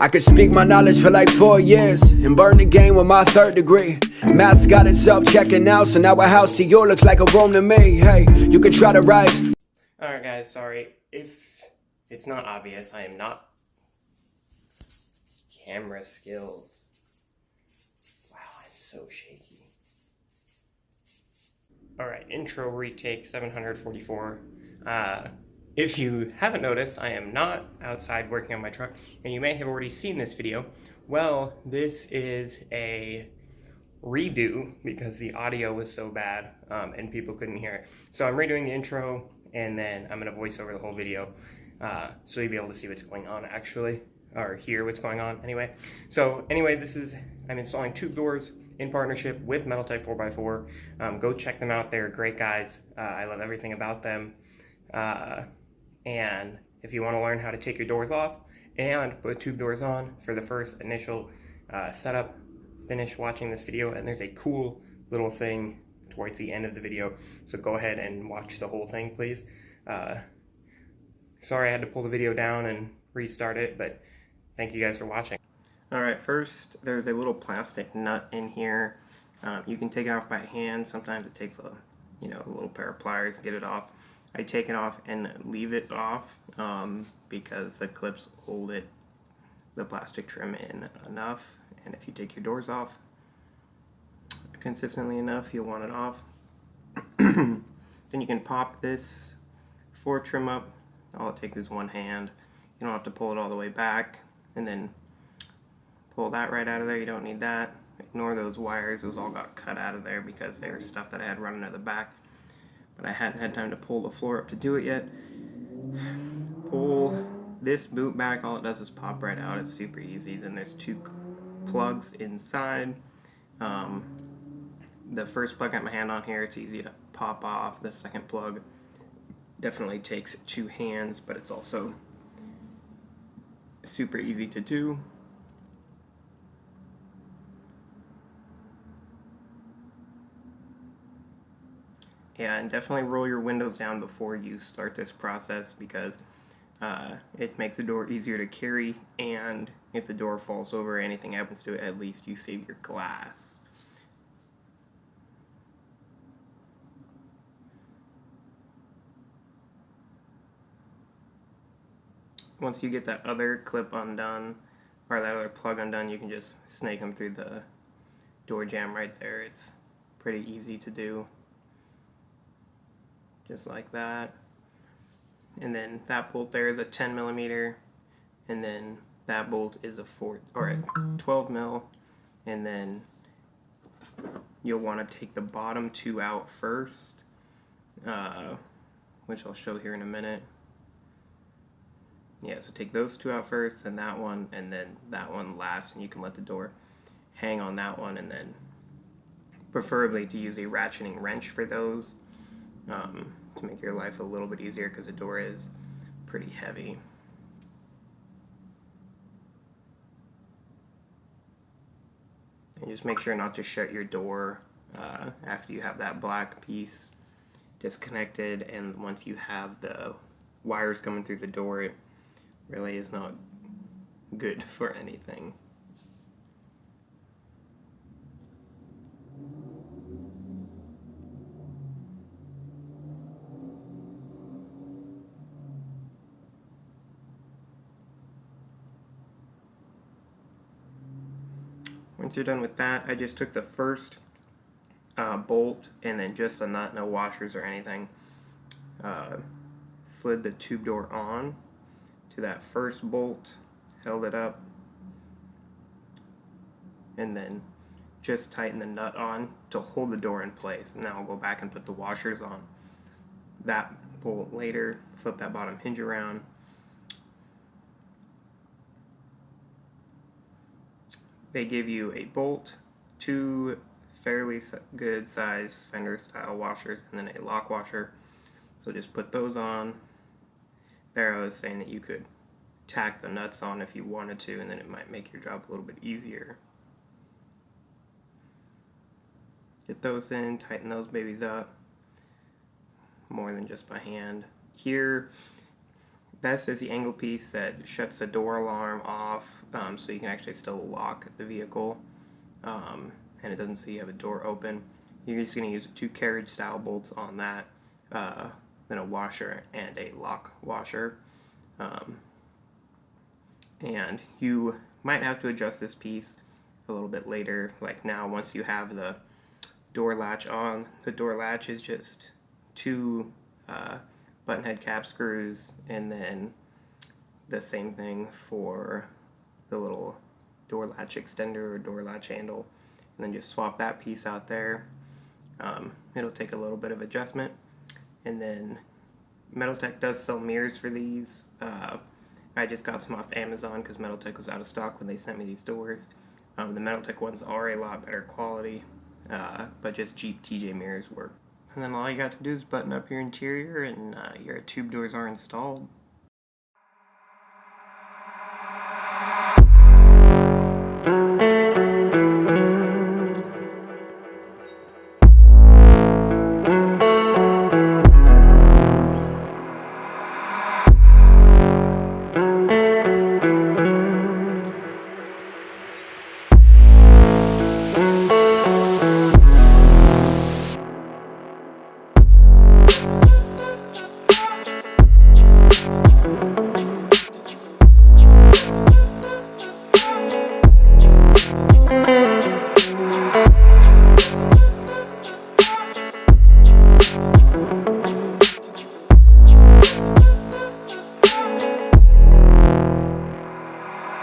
I could speak my knowledge for like 4 years and burn the game with my 3rd degree. Math's got itself checking out, so now a house to you looks like a room to me. Hey, you could try to rise. Alright guys, sorry if it's not obvious, I am not camera skills. Wow, I'm so shaky. Alright, intro retake 744. If you haven't noticed, I am not outside working on my truck, and you may have already seen this video. Well, this is a redo because the audio was so bad and people couldn't hear it. So I'm redoing the intro, and then I'm going to voice over the whole video so you'll be able to see what's going on actually, or hear what's going on anyway. So anyway, I'm installing tube doors in partnership with Metal Type 4x4. Go check them out, they're great guys. I love everything about them. And if you want to learn how to take your doors off and put tube doors on for the first initial setup, finish watching this video, and there's a cool little thing towards the end of the video, so go ahead and watch the whole thing, please. Sorry I had to pull the video down and restart it, but thank you guys for watching. Alright, first there's a little plastic nut in here. You can take it off by hand. Sometimes it takes a little pair of pliers to get it off. I take it off and leave it off because the clips hold the plastic trim in enough, and if you take your doors off consistently enough, you'll want it off. Then you can pop this floor trim up. All it takes is one hand. You don't have to pull it all the way back, and then pull that right out of there. You don't need that. Ignore those wires, those all got cut out of there because they were stuff that I had running to the back, but I hadn't had time to pull the floor up to do it yet. Pull this boot back, all it does is pop right out. It's super easy. Then there's 2 plugs inside. The first plug I got my hand on here, it's easy to pop off. The second plug definitely takes 2 hands, but it's also super easy to do. Yeah, and definitely roll your windows down before you start this process because it makes the door easier to carry, and if the door falls over or anything happens to it, at least you save your glass. Once you get that other clip undone, or that other plug undone, you can just snake them through the door jamb right there. It's pretty easy to do. Just like that. And then that bolt there is a 10mm, and then that bolt is a 12 mil, and then you'll want to take the bottom 2 out first, which I'll show here in a minute. Yeah, so take those 2 out first, and that one last, and you can let the door hang on that one, and then preferably to use a ratcheting wrench for those. To make your life a little bit easier because the door is pretty heavy. And just make sure not to shut your door after you have that black piece disconnected, and once you have the wires coming through the door, it really is not good for anything. Once you're done with that, I just took the first bolt and then just a nut, no washers or anything, slid the tube door on to that first bolt, held it up, and then just tighten the nut on to hold the door in place. And now I'll go back and put the washers on that bolt later, flip that bottom hinge around. They give you a bolt, 2 fairly good size fender style washers, and then a lock washer. So just put those on. There I was saying that you could tack the nuts on if you wanted to, and then it might make your job a little bit easier. Get those in, tighten those babies up more than just by hand. Here, this is the angle piece that shuts the door alarm off, so you can actually still lock the vehicle, and it doesn't say you have a door open. You're just going to use 2 carriage style bolts on that, then a washer and a lock washer. And you might have to adjust this piece a little bit later, like now once you have the door latch on. The door latch is just 2 button head cap screws, and then the same thing for the little door latch extender or door latch handle, and then just swap that piece out there. It'll take a little bit of adjustment. And then Metaltech does sell mirrors for these. I just got some off Amazon because Metaltech was out of stock when they sent me these doors. The Metaltech ones are a lot better quality, but just Jeep TJ mirrors work. And then all you got to do is button up your interior, and your tube doors are installed.